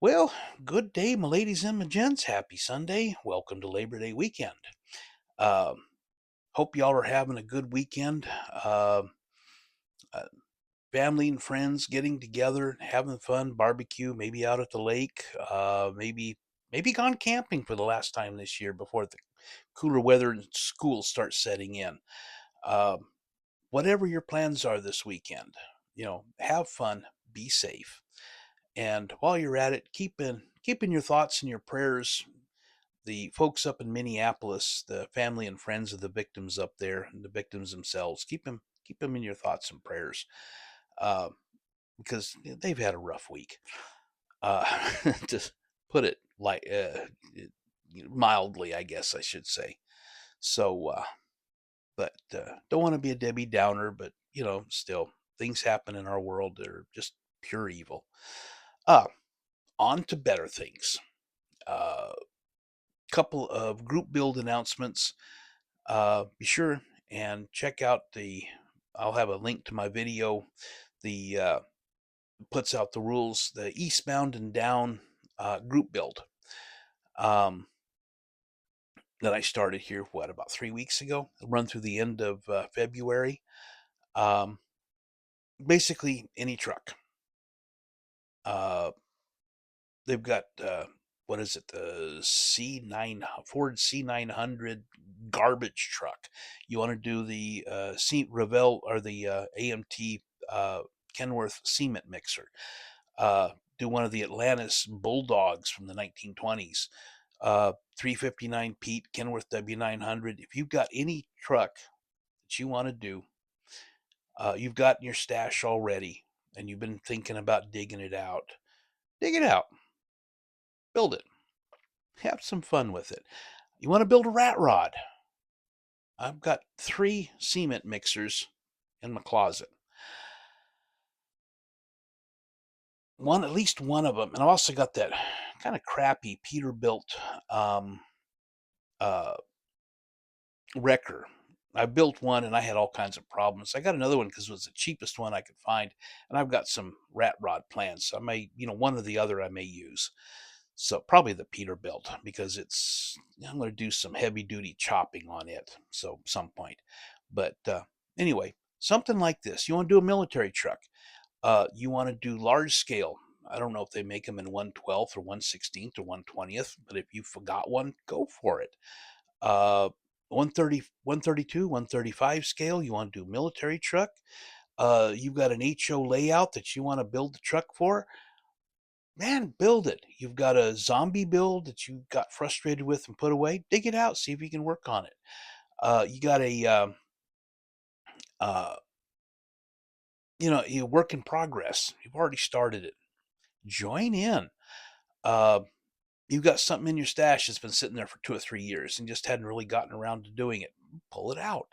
Well, good day, my ladies and my gents. Happy Sunday. Welcome to Labor Day weekend. Um, Hope y'all are having a good weekend. Uh, Family and friends getting together, having fun, barbecue, maybe out at the lake, maybe gone camping for the last time this year before the cooler weather and school starts setting in. Um, Whatever your plans are this weekend, have fun, be safe. And while you're at it, keep in your thoughts and your prayers the folks up in Minneapolis, the family and friends of the victims up there, and the victims themselves. Keep them in your thoughts and prayers, uh, because they've had a rough week. Uh, to put it mildly, I guess I should say. So, but don't want to be a Debbie Downer, but still things happen in our world that are just pure evil. Uh, on to better things. Uh, Couple of group build announcements. Be sure and check out I'll have a link to my video. The puts out the rules, the Eastbound and Down group build um, that I started here, about 3 weeks ago? Run through the end of February. Um, Basically, any truck. Uh, they've got what is it? The Ford C900 garbage truck. You want to do the Revell or the AMT uh, Kenworth cement mixer. Do one of the Atlantis Bulldogs from the 1920s. 359 Pete Kenworth W900. If you've got any truck that you want to do, you've got in your stash already, and you've been thinking about digging it out. Dig it out. Build it. Have some fun with it. You want to build a rat rod? I've got 3 cement mixers in my closet. At least one of them, and I've also got that kind of crappy Peterbilt um, uh, wrecker. I built one and I had all kinds of problems. I got another one because it was the cheapest one I could find, and I've got some rat rod plans. So I may, one or the other I may use. So probably the Peterbilt because I'm going to do some heavy duty chopping on it. So some point, but anyway, something like this. You want to do a military truck. You want to do large scale. I don't know if they make them in 1/12 or 1/16 or 1/20th, but if you forgot one, go for it. 130, 132, 135 scale. You want to do military truck. You've got an HO layout that you want to build the truck for. Man, build it. You've got a zombie build that you got frustrated with and put away. Dig it out. See if you can work on it. You got uh, you work in progress. You've already started it. Join in. Uh, you've got something in your stash that's been sitting there for 2 or 3 years and just hadn't really gotten around to doing it. Pull it out.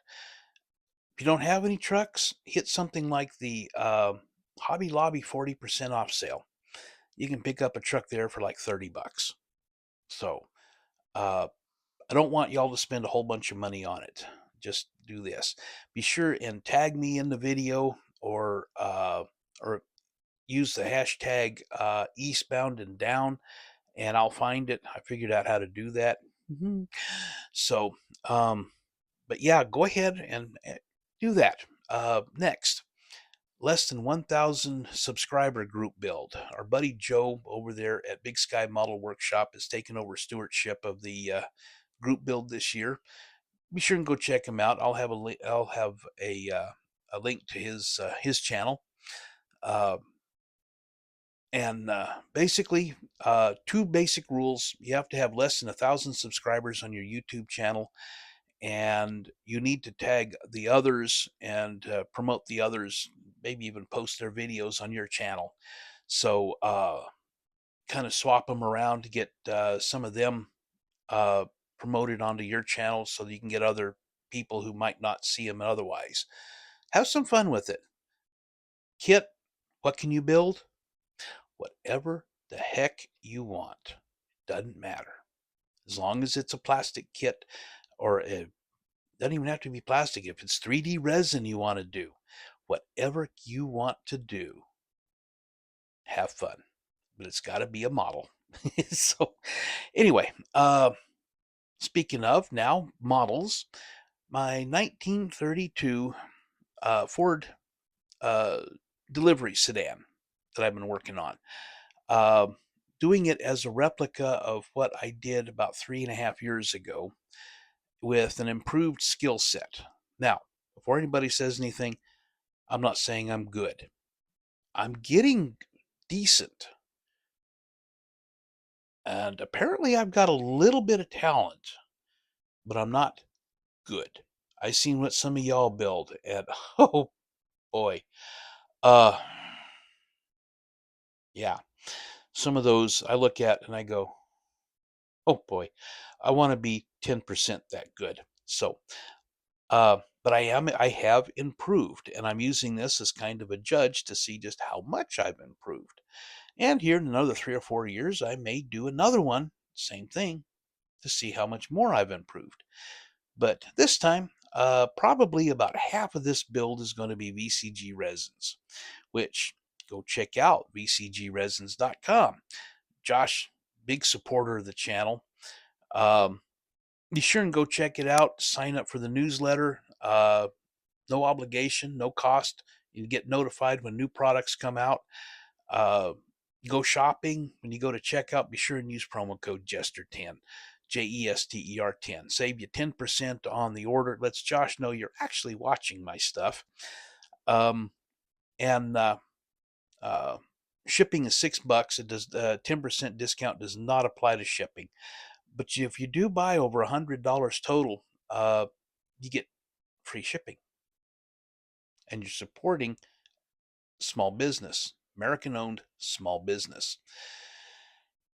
If you don't have any trucks, hit something like the Hobby Lobby 40% off sale. You can pick up a truck there for like $30. So uh, I don't want y'all to spend a whole bunch of money on it. Just do this. Be sure and tag me in the video or use the hashtag Eastbound and Down, and I'll find it. I figured out how to do that. Mhm. So, but yeah, go ahead and do that. Next, less than 1,000 subscriber group build. Our buddy Joe over there at Big Sky Model Workshop has taken over stewardship of the group build this year. Be sure and go check him out. I'll have a link to his channel. Uh, and basically, 2 basic rules: you have to have less than 1,000 subscribers on your YouTube channel, and you need to tag the others and promote the others. Maybe even post their videos on your channel. So kind of swap them around to get some of them uh, promoted onto your channel so that you can get other people who might not see them otherwise. Have some fun with it. Kit, what can you build? Whatever the heck you want. Doesn't matter. As long as it's a plastic kit, or it doesn't even have to be plastic. If it's 3D resin you want to do, whatever you want to do, have fun. but it's got to be a model. So anyway, speaking of now models, my 1932 Ford uh, delivery sedan that I've been working on. Uh, Doing it as a replica of what I did about 3.5 years ago with an improved skill set. Now, before anybody says anything, I'm not saying I'm good. I'm getting decent. And apparently I've got a little bit of talent, but I'm not good. I seen what some of y'all build, and oh boy. Uh yeah. Some of those I look at and I go, oh boy, I want to be 10% that good. So but I have improved, and I'm using this as kind of a judge to see just how much I've improved. And here in another 3 or 4 years, I may do another one, same thing, to see how much more I've improved. But this time, probably about half of this build is going to be VCG resins, which go check out vcgresins.com. Josh, big supporter of the channel. Be sure and go check it out. Sign up for the newsletter. No obligation, no cost. You get notified when new products come out. Uh, go shopping. When you go to checkout, be sure and use promo code Jester10, Jester10. Save you 10% on the order. Lets Josh know you're actually watching my stuff. And shipping is $6. It does 10% discount does not apply to shipping. But if you do buy over $100 total, you get free shipping, and you're supporting small business, American owned small business.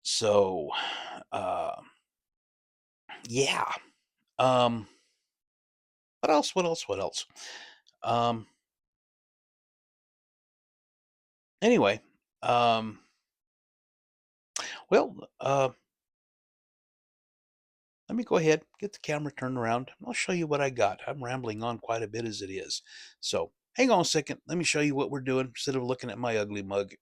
So, yeah. What else? What else? What else? Anyway, well, let me go ahead, get the camera turned around. I'll show you what I got. I'm rambling on quite a bit as it is. So hang on a second. Let me show you what we're doing instead of looking at my ugly mug.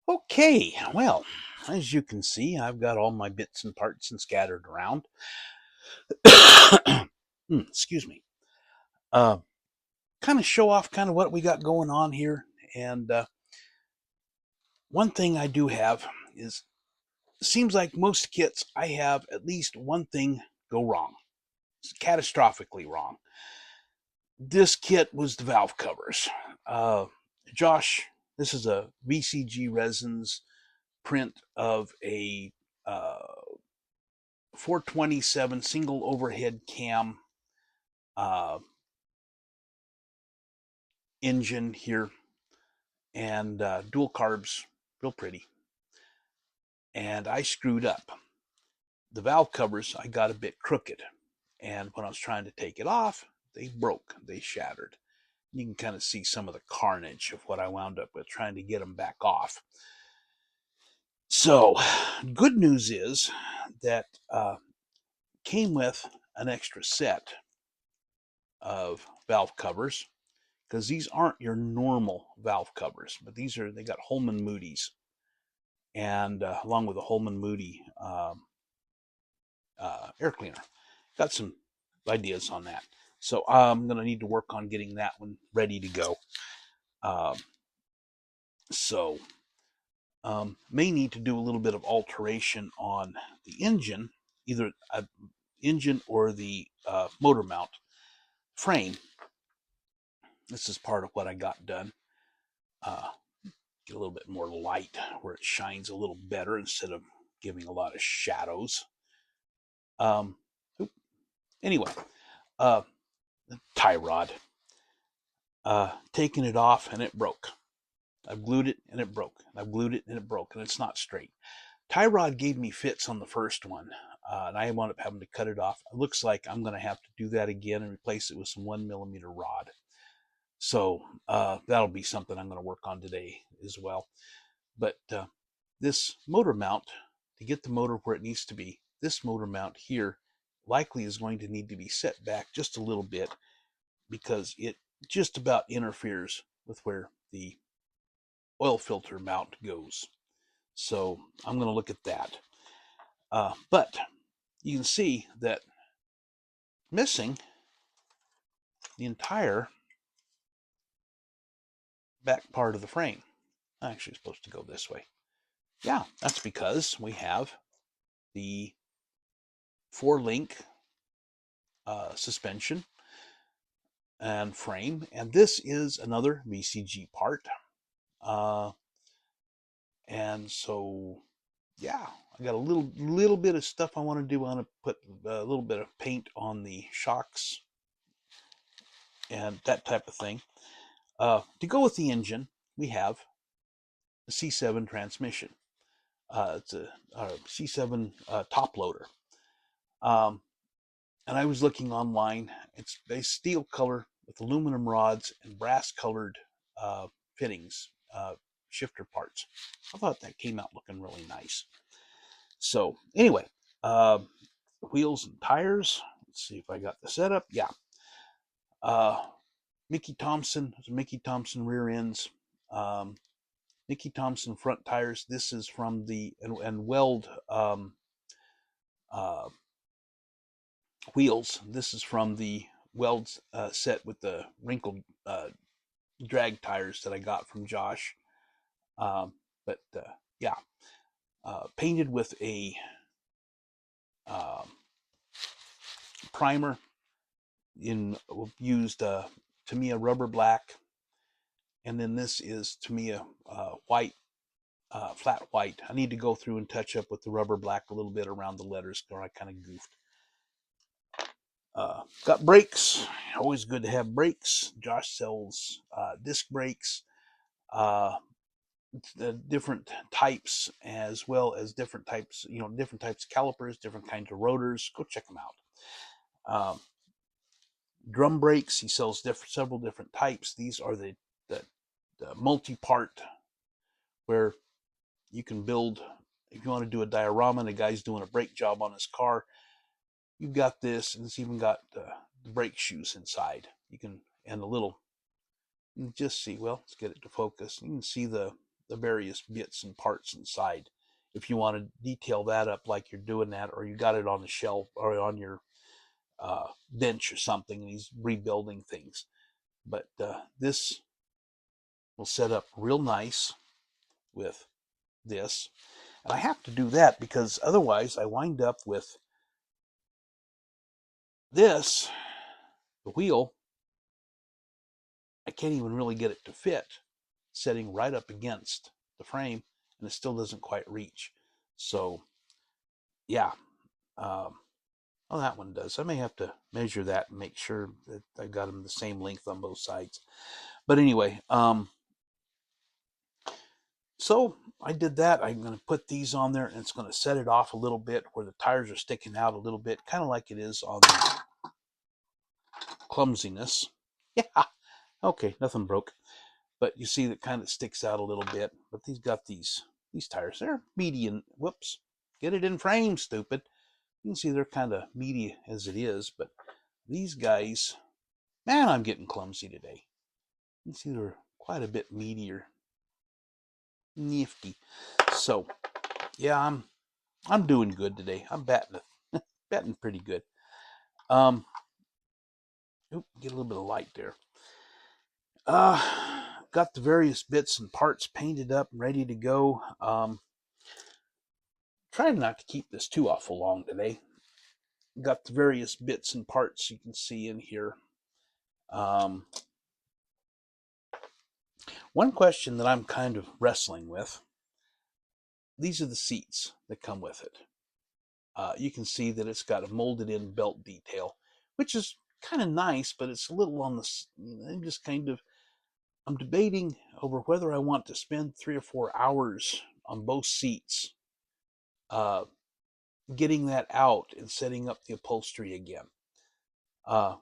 Okay, well, as you can see, I've got all my bits and parts and scattered around. Excuse me. Kind of show off kind of what we got going on here. And one thing I do have is, it seems like most kits, I have at least one thing go wrong. It's catastrophically wrong. This kit was the valve covers. Josh, this is a VCG Resins print of a 427 single overhead cam engine here, and dual carbs, real pretty. And I screwed up. The valve covers, I got a bit crooked, and when I was trying to take it off, they broke, they shattered. You can kind of see some of the carnage of what I wound up with trying to get them back off. So, good news is that came with an extra set of valve covers, because these aren't your normal valve covers, but they got Holman Moody's, and along with the Holman Moody air cleaner. Got some ideas on that. So I'm going to need to work on getting that one ready to go. So may need to do a little bit of alteration on the engine, either an engine or the motor mount frame. This is part of what I got done. Get a little bit more light where it shines a little better instead of giving a lot of shadows. Anyway, tie rod. Taking it off and it broke. I've glued it and it broke. I've glued it and it broke, and it's not straight. Tie rod gave me fits on the first one, and I wound up having to cut it off. It looks like I'm going to have to do that again and replace it with some 1mm rod. So that'll be something I'm going to work on today as well. But this motor mount, to get the motor where it needs to be, this motor mount here likely is going to need to be set back just a little bit, because it just about interferes with where the oil filter mount goes. So I'm going to look at that. But you can see that missing the entire back part of the frame. I'm actually supposed to go this way. Yeah, that's because we have the 4-link suspension and frame, and this is another VCG part. And so, yeah, I got a little bit of stuff I want to do. I want to put a little bit of paint on the shocks and that type of thing. To go with the engine, we have the C7 transmission. It's a C7 top loader. And I was looking online. It's a steel color with aluminum rods and brass colored fittings, shifter parts. I thought that came out looking really nice. So anyway, wheels and tires. Let's see if I got the setup. Yeah. Mickey Thompson rear ends. Mickey Thompson front tires. This is from the and Weld uh, wheels. This is from the Weld set with the wrinkled drag tires that I got from Josh. But yeah, painted with a primer used Tamiya rubber black, and then this is Tamiya white, flat white. I need to go through and touch up with the rubber black a little bit around the letters, or I kind of goofed. Got brakes. Always good to have brakes. Josh sells disc brakes, the different types, as well as different types, different types of calipers, different kinds of rotors. Go check them out. Drum brakes. He sells several different types. These are the multi-part, where you can build, if you want to do a diorama and a guy's doing a brake job on his car, you've got this, and it's even got the brake shoes inside. You can, and a little, you just see, well, let's get it to focus. You can see the various bits and parts inside. If you want to detail that up like you're doing that, or you got it on the shelf or on your bench or something, and he's rebuilding things. But this will set up real nice with this. And I have to do that because otherwise I wind up with this, the wheel. I can't even really get it to fit, setting right up against the frame, and it still doesn't quite reach. So, yeah. Oh, that one does. I may have to measure that and make sure that I got them the same length on both sides. But anyway, so I did that. I'm going to put these on there, and it's going to set it off a little bit where the tires are sticking out a little bit, kind of like it is on the clumsiness. Yeah. Okay, nothing broke. But you see that kind of sticks out a little bit. But these got these tires. They're median. Whoops. Get it in frame, stupid. You can see they're kind of meaty as it is. But these guys, man, I'm getting clumsy today. You can see they're quite a bit meatier. Nifty. So, yeah, I'm doing good today. I'm batting pretty good. Get a little bit of light there. Got the various bits and parts painted up and ready to go. Trying not to keep this too awful long today. Got the various bits and parts you can see in here. One question that I'm kind of wrestling with, these are the seats that come with it. You can see that it's got a molded in belt detail, which is kind of nice, but it's a little on the, I'm debating over whether I want to spend 3 or 4 hours on both seats, getting that out and setting up the upholstery again.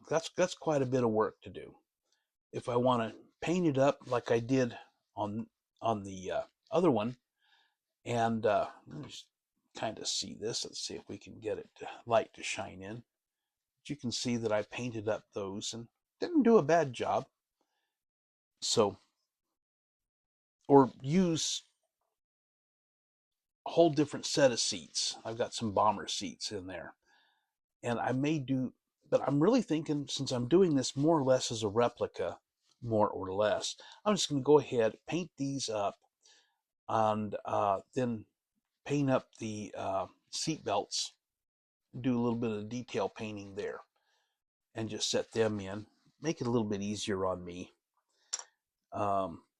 That's quite a bit of work to do. If I want to paint it up like I did on the other one, and let me just kind of see this. Let's see if we can get it light to shine in. But you can see that I painted up those and didn't do a bad job. So, or use whole different set of seats. I've got some bomber seats in there. And I may do, but I'm really thinking, since I'm doing this more or less as a replica, more or less, I'm just going to go ahead, paint these up, and then paint up the seat belts, do a little bit of detail painting there, and just set them in. Make it a little bit easier on me.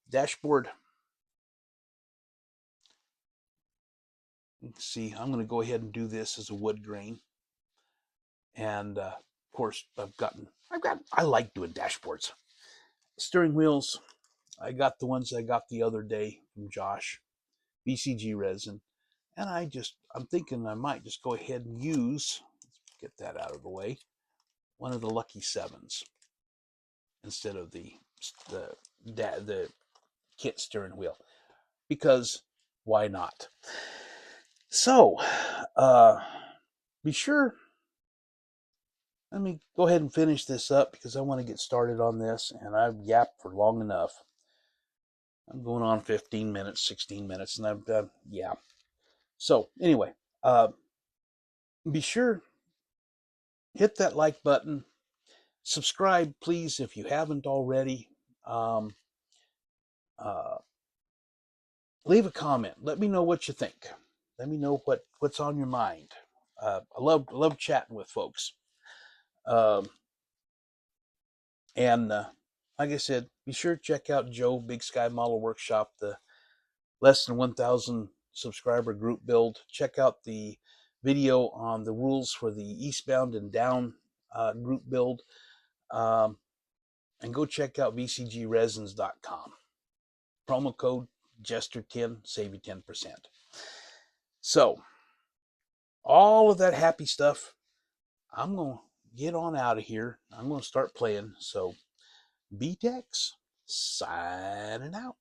Dashboard. You can see I'm going to go ahead and do this as a wood grain. And of course, I like doing dashboards. Steering wheels, I got the ones I got the other day from Josh, BCG resin. And I'm thinking I might just go ahead and use, let's get that out of the way, one of the Lucky Sevens instead of the kit steering wheel, because why not? So, be sure, let me go ahead and finish this up because I want to get started on this, and I've yapped for long enough. I'm going on 15 minutes, 16 minutes, and I've done, yeah. So, anyway, be sure, hit that like button. Subscribe, please, if you haven't already. Um, leave a comment. Let me know what you think. Let me know what's on your mind. I love chatting with folks. And like I said, be sure to check out Joe Big Sky Model Workshop, the less than 1,000 subscriber group build. Check out the video on the rules for the Eastbound and Down group build. And go check out vcgresins.com. Promo code Jester10, save you 10%. So, all of that happy stuff, I'm going to get on out of here. I'm going to start playing. So, BTEX signing out.